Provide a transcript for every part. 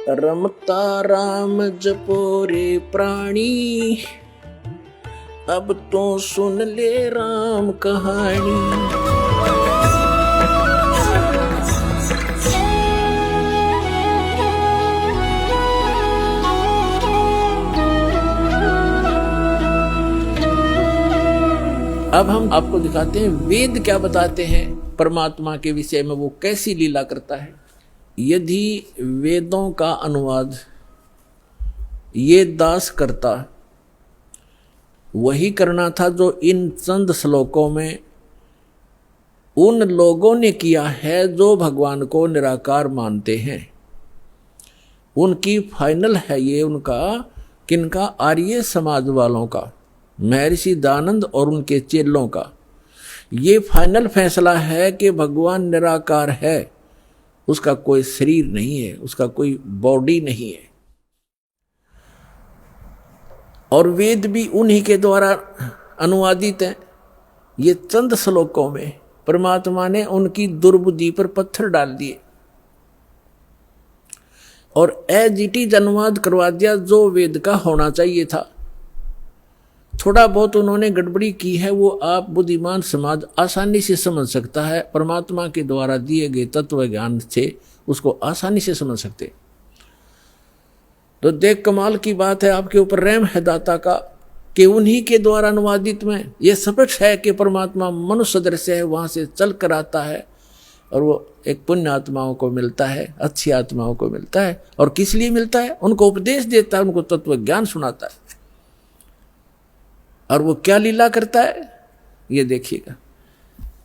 रमता राम जपो रे प्राणी, अब तो सुन ले राम कहानी। अब हम आपको दिखाते हैं वेद क्या बताते हैं परमात्मा के विषय में, वो कैसी लीला करता है। यदि वेदों का अनुवाद ये दास करता, वही करना था जो इन चंद श्लोकों में उन लोगों ने किया है जो भगवान को निराकार मानते हैं। उनकी फाइनल है ये, उनका किनका, आर्य समाज वालों का, महर्षि दयानंद और उनके चेलों का ये फाइनल फैसला है कि भगवान निराकार है, उसका कोई शरीर नहीं है, उसका कोई बॉडी नहीं है। और वेद भी उन्हीं के द्वारा अनुवादित हैं। ये चंद श्लोकों में परमात्मा ने उनकी दुर्बुद्धि पर पत्थर डाल दिए और एज इट इज अनुवाद करवा दिया जो वेद का होना चाहिए था। थोड़ा बहुत उन्होंने गड़बड़ी की है, वो आप बुद्धिमान समाज आसानी से समझ सकता है। परमात्मा के द्वारा दिए गए तत्व ज्ञान से उसको आसानी से समझ सकते। तो देख, कमाल की बात है, आपके ऊपर रहम है दाता का कि उन्हीं के द्वारा अनुवादित में ये स्पष्ट है कि परमात्मा मनुष्य सदृश है, वहां से चल कर आता है और वो एक पुण्य आत्माओं को मिलता है, अच्छी आत्माओं को मिलता है। और किस लिए मिलता है? उनको उपदेश देता है, उनको तत्व ज्ञान सुनाता है। और वो क्या लीला करता है ये देखिएगा।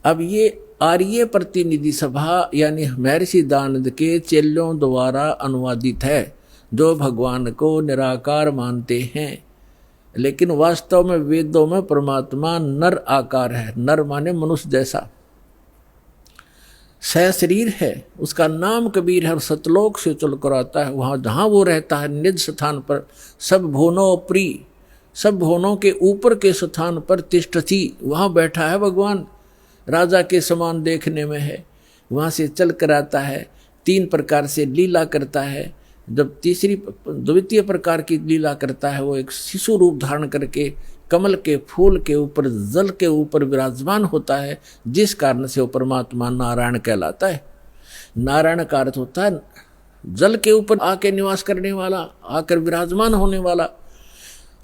अब ये आर्य प्रतिनिधि सभा यानी महर्षि दयानंद के चेलों द्वारा अनुवादित है, जो भगवान को निराकार मानते हैं। लेकिन वास्तव में वेदों में परमात्मा नर आकार है। नर माने मनुष्य जैसा, सशरीर है, उसका नाम कबीर है और सतलोक से चल कर आता है। वहाँ जहाँ वो रहता है निज स्थान पर, सब भुवनों प्रिय, सब भुवनों के ऊपर के स्थान पर तिष्ठति, वहाँ बैठा है भगवान, राजा के समान देखने में है। वहाँ से चल कर आता है, 3 प्रकार से लीला करता है। जब द्वितीय प्रकार की लीला करता है, वो एक शिशु रूप धारण करके कमल के फूल के ऊपर, जल के ऊपर विराजमान होता है, जिस कारण से वो परमात्मा नारायण कहलाता है। नारायण का अर्थ होता है जल के ऊपर आके निवास करने वाला, आकर विराजमान होने वाला।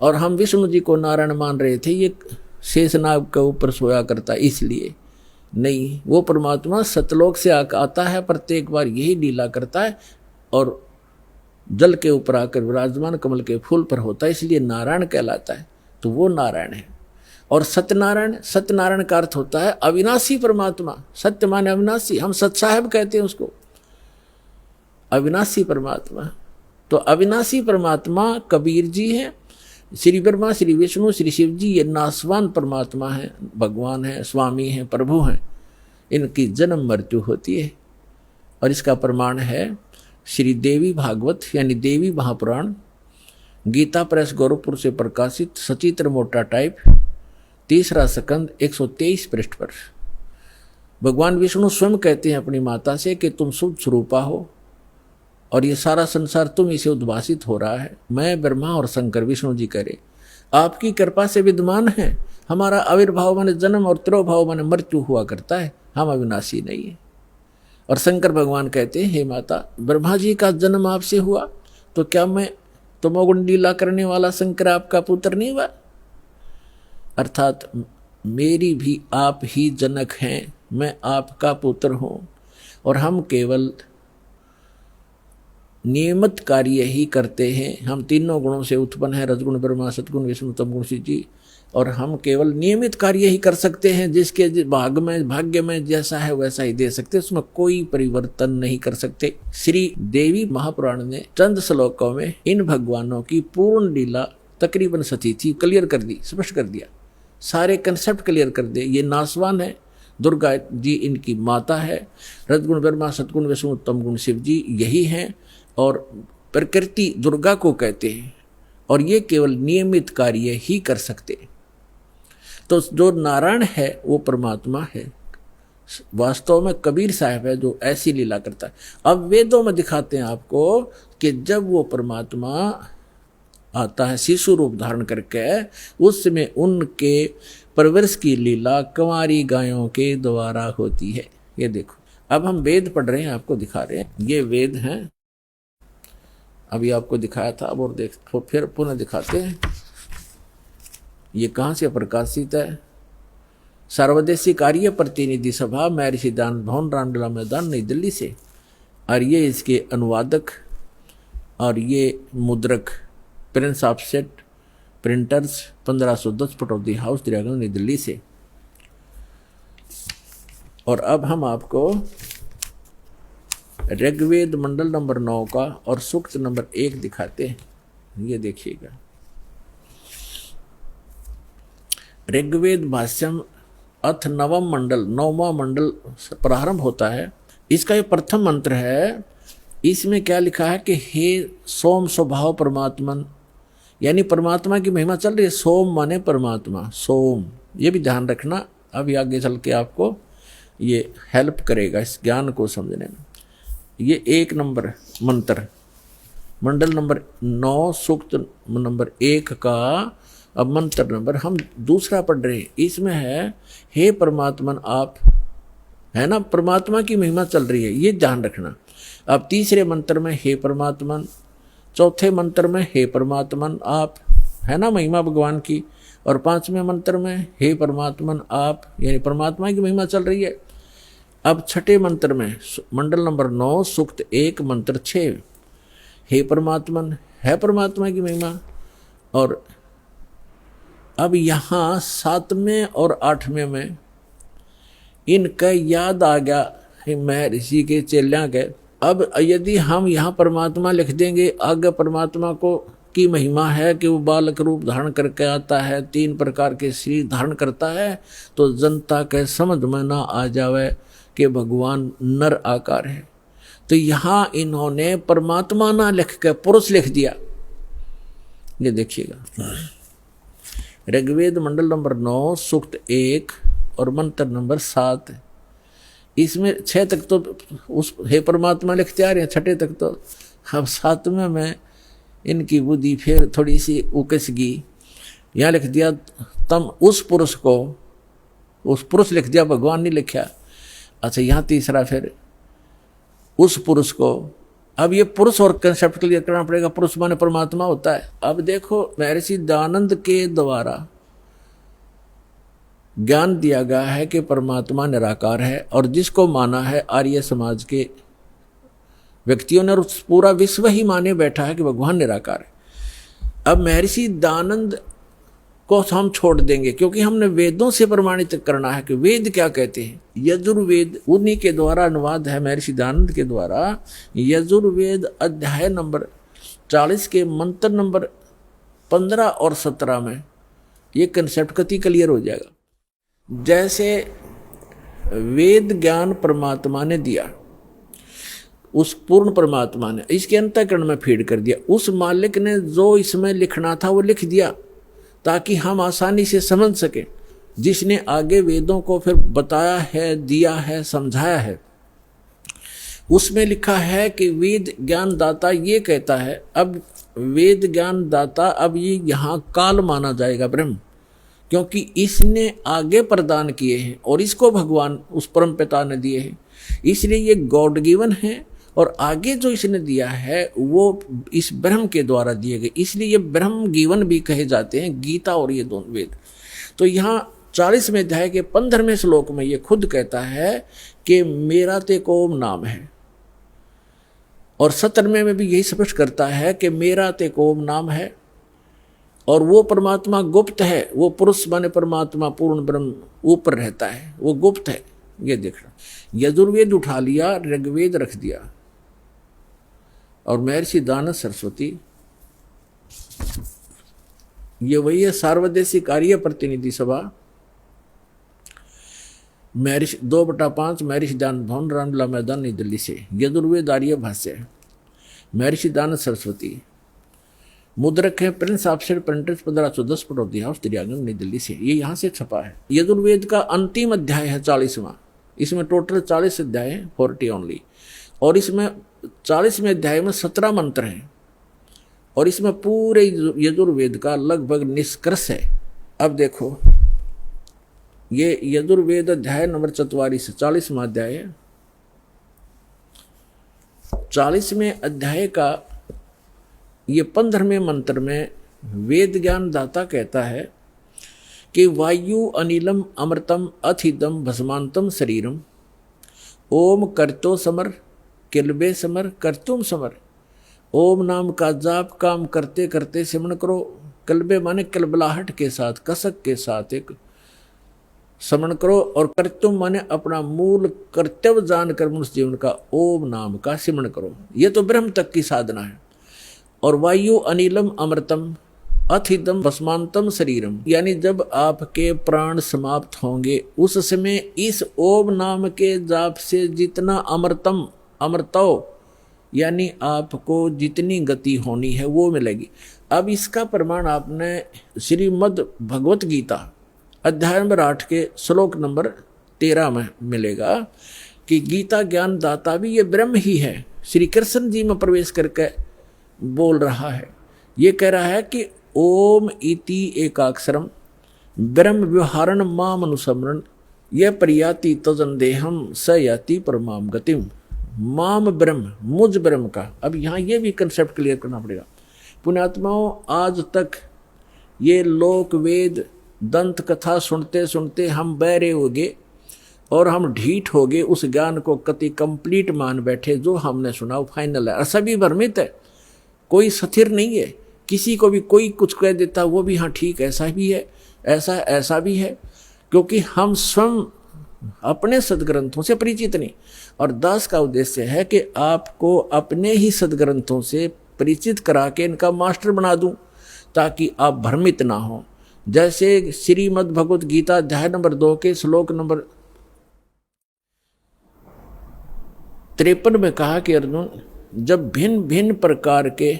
और हम विष्णु जी को नारायण मान रहे थे, ये शेषनाग के ऊपर सोया करता, इसलिए नहीं, वो परमात्मा सतलोक से आता है, प्रत्येक बार यही लीला करता है और जल के ऊपर आकर विराजमान कमल के फूल पर होता है, इसलिए नारायण कहलाता है। तो वो नारायण है। और सत्यनारायण, सत्यनारायण का अर्थ होता है अविनाशी परमात्मा। सत्य माने अविनाशी, हम सत साहेब कहते हैं उसको, अविनाशी परमात्मा। तो अविनाशी परमात्मा कबीर जी हैं, श्री ब्रह्मा, श्री विष्णु, श्री शिव जी ये नासवान परमात्मा हैं, भगवान हैं, स्वामी हैं, प्रभु हैं। इनकी जन्म मृत्यु होती है। और इसका प्रमाण है श्री देवी भागवत यानी देवी महापुराण, गीता प्रेस गोरखपुर से प्रकाशित, सचित्र मोटा टाइप, 3रा स्कंद 123 पृष्ठ पर। भगवान विष्णु स्वयं कहते हैं अपनी माता से कि तुम शुद्ध स्वरूपा हो और ये सारा संसार तुम इसे उद्भासित हो रहा है। मैं ब्रह्मा और शंकर, विष्णु जी करे, आपकी कृपा से विद्यमान है। हमारा आविर्भाव माने जन्म और तिरोभाव माने मृत्यु हुआ करता है, हम अविनाशी नहीं है। और शंकर भगवान कहते हैं, हे माता, ब्रह्मा जी का जन्म आपसे हुआ तो क्या मैं तमोगुण लीला करने वाला शंकर आपका पुत्र नहीं हुआ? अर्थात मेरी भी आप ही जनक हैं, मैं आपका पुत्र हूँ और हम केवल नियमित कार्य ही करते हैं। हम तीनों गुणों से उत्पन्न हैं, रजगुण ब्रह्मा, सतगुण विष्णु, तमगुण शिव जी, और हम केवल नियमित कार्य ही कर सकते हैं। जिसके भाग्य में जैसा है वैसा ही दे सकते, उसमें कोई परिवर्तन नहीं कर सकते। श्री देवी महापुराण ने चंद श्लोकों में इन भगवानों की पूर्ण लीला तकरीबन सती थी क्लियर कर दी, स्पष्ट कर दिया, सारे कंसेप्ट क्लियर कर दे। ये नासवान है, दुर्गा जी इनकी माता है, रजगुण ब्रह्मा, सतगुण विष्णु, तमगुण शिव जी यही हैं और प्रकृति दुर्गा को कहते हैं। और ये केवल नियमित कार्य ही कर सकते। तो जो नारायण है वो परमात्मा है, वास्तव में कबीर साहब है जो ऐसी लीला करता है। अब वेदों में दिखाते हैं आपको कि जब वो परमात्मा आता है शिशु रूप धारण करके, उस समय उनके परवरिश की लीला कुंवारी गायों के द्वारा होती है। ये देखो, अब हम वेद पढ़ रहे हैं, आपको दिखा रहे हैं, ये वेद हैं। अभी आपको दिखाया था, अब और देख फिर पुनः दिखाते हैं। ये कहाँ से प्रकाशित है? सर्वदेशी कार्य प्रतिनिधि सभा, महर्षि दान भवन, रामलीला मैदान, नई दिल्ली से। और ये इसके अनुवादक और ये मुद्रक Prince offset printers 1510 Pataudi house, Daryaganj, नई दिल्ली से। और अब हम आपको ऋग्वेद मंडल नंबर 9 का और सूक्त नंबर 1 दिखाते हैं। ये देखिएगा, ऋग्वेद भाष्यम अथ नवम मंडल, 9वां मंडल प्रारंभ होता है। इसका ये प्रथम मंत्र है। इसमें क्या लिखा है कि हे सोम स्वभाव परमात्मन, यानी परमात्मा की महिमा चल रही है। सोम माने परमात्मा, सोम, ये भी ध्यान रखना, अभी आगे चल के आपको ये हेल्प करेगा इस ज्ञान को समझने में। ये 1 नंबर मंत्र, मंडल नंबर 9 सूक्त नंबर 1 का अब मंत्र नंबर हम दूसरा पढ़ रहे हैं। इसमें है हे परमात्मन आप, है ना, परमात्मा की महिमा चल रही है, ये ध्यान रखना। अब तीसरे मंत्र में हे परमात्मन, चौथे मंत्र में हे परमात्मन आप, है ना, महिमा भगवान की। और 5वें मंत्र में हे परमात्मन आप, यानी परमात्मा की महिमा चल रही है। अब छठे मंत्र में मंडल नंबर 9 सूक्त 1 मंत्र 6, हे परमात्मन, है परमात्मा की महिमा। और अब यहाँ 7वें और 8वें में इनका याद आ गया महर्षि के चेल्यां के। अब यदि हम यहाँ परमात्मा लिख देंगे, आगे परमात्मा को की महिमा है कि वो बालक रूप धारण करके आता है, 3 प्रकार के शरीर धारण करता है, तो जनता के समझ में ना आ जावे कि भगवान नर आकार है। तो यहाँ इन्होंने परमात्मा ना लिख के पुरुष लिख दिया। ये देखिएगा, ऋग्वेद मंडल नंबर 9 सूक्त 1 और मंत्र नंबर 7। इसमें 6 तक तो उस हे परमात्मा लिखते आ रहे हैं, 6 तक तो। अब 7वें में इनकी बुद्धि फिर थोड़ी सी उकस गई, यहाँ लिख दिया तम उस पुरुष को, उस पुरुष लिख दिया, भगवान नहीं लिखा। अच्छा, यहाँ तीसरा फिर उस पुरुष को। अब ये पुरुष और कंसेप्ट क्लियर करना पड़ेगा, पुरुष माने परमात्मा होता है। अब देखो, महर्षि दयानंद के द्वारा ज्ञान दिया गया है कि परमात्मा निराकार है, और जिसको माना है आर्य समाज के व्यक्तियों ने, और पूरा विश्व ही माने बैठा है कि भगवान निराकार है। अब महर्षि दयानंद को हम छोड़ देंगे, क्योंकि हमने वेदों से प्रमाणित करना है कि वेद क्या कहते हैं। यजुर्वेद उन्हीं के द्वारा अनुवाद है, महर्षि दयानंद के द्वारा। यजुर्वेद अध्याय नंबर 40 के मंत्र नंबर 15 और 17 में ये कंसेप्ट कति क्लियर हो जाएगा। जैसे वेद ज्ञान परमात्मा ने दिया, उस पूर्ण परमात्मा ने इसके अंतःकरण में फीड कर दिया। उस मालिक ने जो इसमें लिखना था वो लिख दिया, ताकि हम आसानी से समझ सकें। जिसने आगे वेदों को फिर बताया है, दिया है, समझाया है, उसमें लिखा है कि वेद ज्ञान दाता ये कहता है। अब वेद ज्ञान दाता, अब ये यहाँ काल माना जाएगा ब्रह्म, क्योंकि इसने आगे प्रदान किए हैं और इसको भगवान उस परम पिता ने दिए हैं, इसलिए ये गॉड गिवन है। और आगे जो इसने दिया है वो इस ब्रह्म के द्वारा दिए गए, इसलिए ये ब्रह्म गिवन भी कहे जाते हैं, गीता और ये दोनों वेद। तो यहाँ 40वें अध्याय के 15वें श्लोक में ये खुद कहता है कि मेरा ते कोम नाम है, और 17वें में भी यही स्पष्ट करता है कि मेरा ते कोम नाम है। और वो परमात्मा गुप्त है, वो पुरुष माने परमात्मा पूर्ण ब्रह्म ऊपर रहता है, वो गुप्त है। ये देखना, यजुर्वेद उठा लिया, ऋग्वेद रख दिया, और महर्षि दयानंद सरस्वती ये वही है। सार्वदेशी कार्य प्रतिनिधि सभा, महर्षि 2/5 महर्षि दयानंद भवन, रामलीला मैदान, नई दिल्ली से। यजुर्वेद आर्य भाष्य, महर्षि दयानंद सरस्वती, मुद्रक है Prince offset printers 1510 Pataudi house, Daryaganj, नई दिल्ली से। ये यहाँ से छपा है। यजुर्वेद का अंतिम अध्याय है 40वां, इसमें टोटल 40 अध्याय हैं, 40 ओनली। और इसमें 40वें अध्याय में 17 मंत्र हैं और इसमें पूरे यजुर्वेद का लगभग निष्कर्ष है। अब देखो, ये यजुर्वेद अध्याय नंबर 44 40वां अध्याय है। 40वें अध्याय का ये 15वें मंत्र में वेद ज्ञान दाता कहता है कि वायु अनिलम अमृतम अथिदम भस्मांतम शरीरम ओम करतो समर किलबे समर करतुम समर। ओम नाम का जाप काम करते करते सिमरण करो। कलबे माने कलबलाहट के साथ, कसक के साथ एक स्मरण करो। और कर्तव्य माने अपना मूल कर्तव्य जानकर मनुष्य जीवन का ओम नाम का सिमरण करो। ये तो ब्रह्म तक की साधना है। और वायु अनिलम अमृतम अथिदम भस्मांतम शरीरम, यानी जब आपके प्राण समाप्त होंगे उस समय इस ओम नाम के जाप से जितना अमृतम अमृतो यानी आपको जितनी गति होनी है वो मिलेगी। अब इसका प्रमाण आपने श्रीमद् भगवत गीता अध्याय नंबर 8 के श्लोक नंबर 13 में मिलेगा कि गीता ज्ञान दाता भी ये ब्रह्म ही है। श्री कृष्ण जी में प्रवेश करके बोल रहा है, ये कह रहा है कि ओम इति एकाक्षरम ब्रह्म व्यवहारण माम अनुसमरण यह प्रयाति तजन देहम स याति परमाम गतिम। माम ब्रह्म, मुझ ब्रह्म का। अब यहाँ ये भी कंसेप्ट क्लियर करना पड़ेगा। पुण्यात्माओं, आज तक ये लोक वेद दंत कथा सुनते सुनते हम बहरे हो गए और हम ढीठ हो गए, उस ज्ञान को कति कंप्लीट मान बैठे। जो हमने सुना वो फाइनल है और सभी भ्रमित है, कोई स्थिर नहीं है। किसी को भी कोई कुछ कह देता वो भी हाँ ठीक ऐसा भी है, ऐसा भी है, क्योंकि हम स्वयं अपने सदग्रंथों से परिचित नहीं। और दास का उद्देश्य है कि आपको अपने ही सदग्रंथों से परिचित करा के इनका मास्टर बना दूं ताकि आप भ्रमित ना हो। जैसे श्रीमद् भगवत गीता अध्याय नंबर 2 के श्लोक नंबर 53 में कहा कि अर्जुन, जब भिन्न भिन्न प्रकार के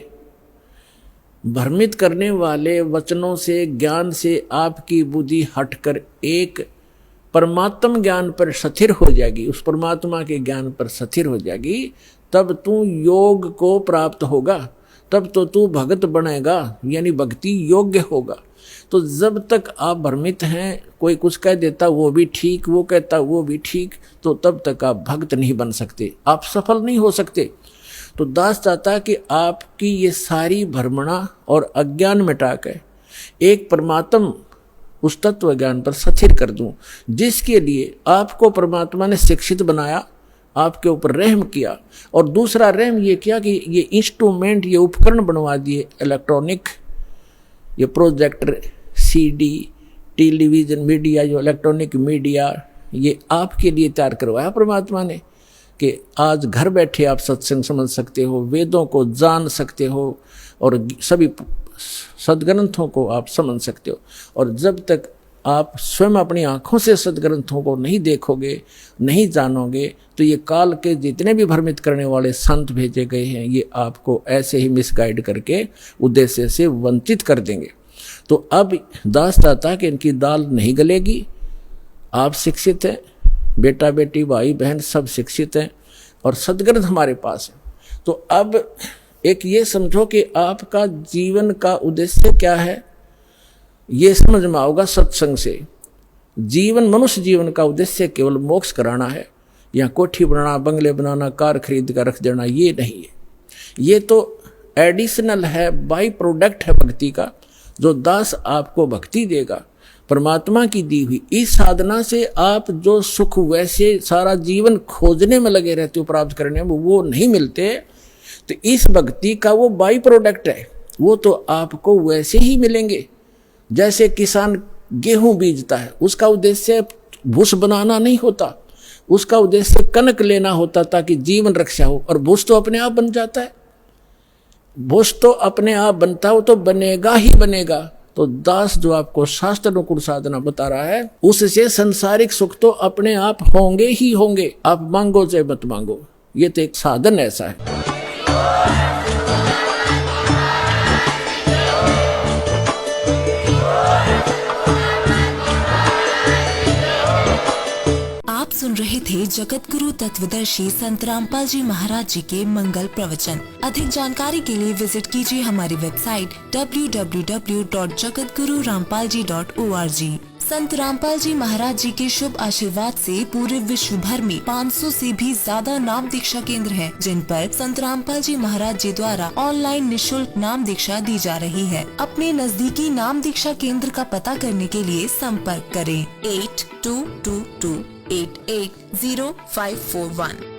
भ्रमित करने वाले वचनों से ज्ञान से आपकी बुद्धि हटकर एक परमात्म ज्ञान पर स्थिर हो जाएगी, उस परमात्मा के ज्ञान पर स्थिर हो जाएगी, तब तू योग को प्राप्त होगा, तब तो तू भगत बनेगा, यानी भक्ति योग्य होगा। तो जब तक आप भ्रमित हैं, कोई कुछ कह देता वो भी ठीक, वो कहता वो भी ठीक, तो तब तक आप भक्त नहीं बन सकते, आप सफल नहीं हो सकते। तो दास चाहता कि आपकी ये सारी भ्रमणा और अज्ञान मिटा कर एक परमात्म उस तत्व ज्ञान पर स्थिर कर दूं, जिसके लिए आपको परमात्मा ने शिक्षित बनाया, आपके ऊपर रहम किया। और दूसरा रहम ये किया कि ये इंस्ट्रूमेंट, ये उपकरण बनवा दिए इलेक्ट्रॉनिक, ये प्रोजेक्टर, सीडी, टेलीविजन मीडिया, जो इलेक्ट्रॉनिक मीडिया, ये आपके लिए तैयार करवाया परमात्मा ने कि आज घर बैठे आप सत्संग समझ सकते हो, वेदों को जान सकते हो और सभी सदग्रंथों को आप समझ सकते हो। और जब तक आप स्वयं अपनी आंखों से सदग्रंथों को नहीं देखोगे, नहीं जानोगे, तो ये काल के जितने भी भ्रमित करने वाले संत भेजे गए हैं, ये आपको ऐसे ही मिसगाइड करके उद्देश्य से वंचित कर देंगे। तो अब दास दाता कि इनकी दाल नहीं गलेगी। आप शिक्षित हैं, बेटा बेटी भाई बहन सब शिक्षित हैं और सदग्रंथ हमारे पास है। तो अब एक ये समझो कि आपका जीवन का उद्देश्य क्या है, ये समझ में आओगा सत्संग से। जीवन, मनुष्य जीवन का उद्देश्य केवल मोक्ष कराना है, या कोठी बनाना, बंगले बनाना, कार खरीद कर रख देना, ये नहीं है। ये तो एडिशनल है, बाई प्रोडक्ट है भक्ति का, जो दास आपको भक्ति देगा परमात्मा की दी हुई। इस साधना से आप जो सुख वैसे सारा जीवन खोजने में लगे रहते हो, प्राप्त करने में, वो नहीं मिलते। तो इस भक्ति का वो बाई प्रोडक्ट है, वो तो आपको वैसे ही मिलेंगे। जैसे किसान गेहूं बीजता है, उसका उद्देश्य भूस बनाना नहीं होता, उसका उद्देश्य कनक लेना होता ताकि जीवन रक्षा हो, और भूस तो अपने आप बन जाता है। भूस तो अपने आप बनता हो तो बनेगा ही बनेगा। तो दास जो आपको शास्त्र अनुकूल साधना बता रहा है, उससे संसारिक सुख तो अपने आप होंगे ही होंगे, आप मांगो चाहे मत मांगो। ये तो एक साधन ऐसा है। आप सुन रहे थे जगत गुरु तत्वदर्शी संत रामपाल जी महाराज जी के मंगल प्रवचन। अधिक जानकारी के लिए विजिट कीजिए हमारी वेबसाइट www.jagatgururampalji.org। संत रामपाल जी महाराज जी के शुभ आशीर्वाद से पूरे विश्व भर में 500 से भी ज्यादा नाम दीक्षा केंद्र हैं, जिन पर संत रामपाल जी महाराज जी द्वारा ऑनलाइन निशुल्क नाम दीक्षा दी जा रही है। अपने नजदीकी नाम दीक्षा केंद्र का पता करने के लिए संपर्क करें 8222880541।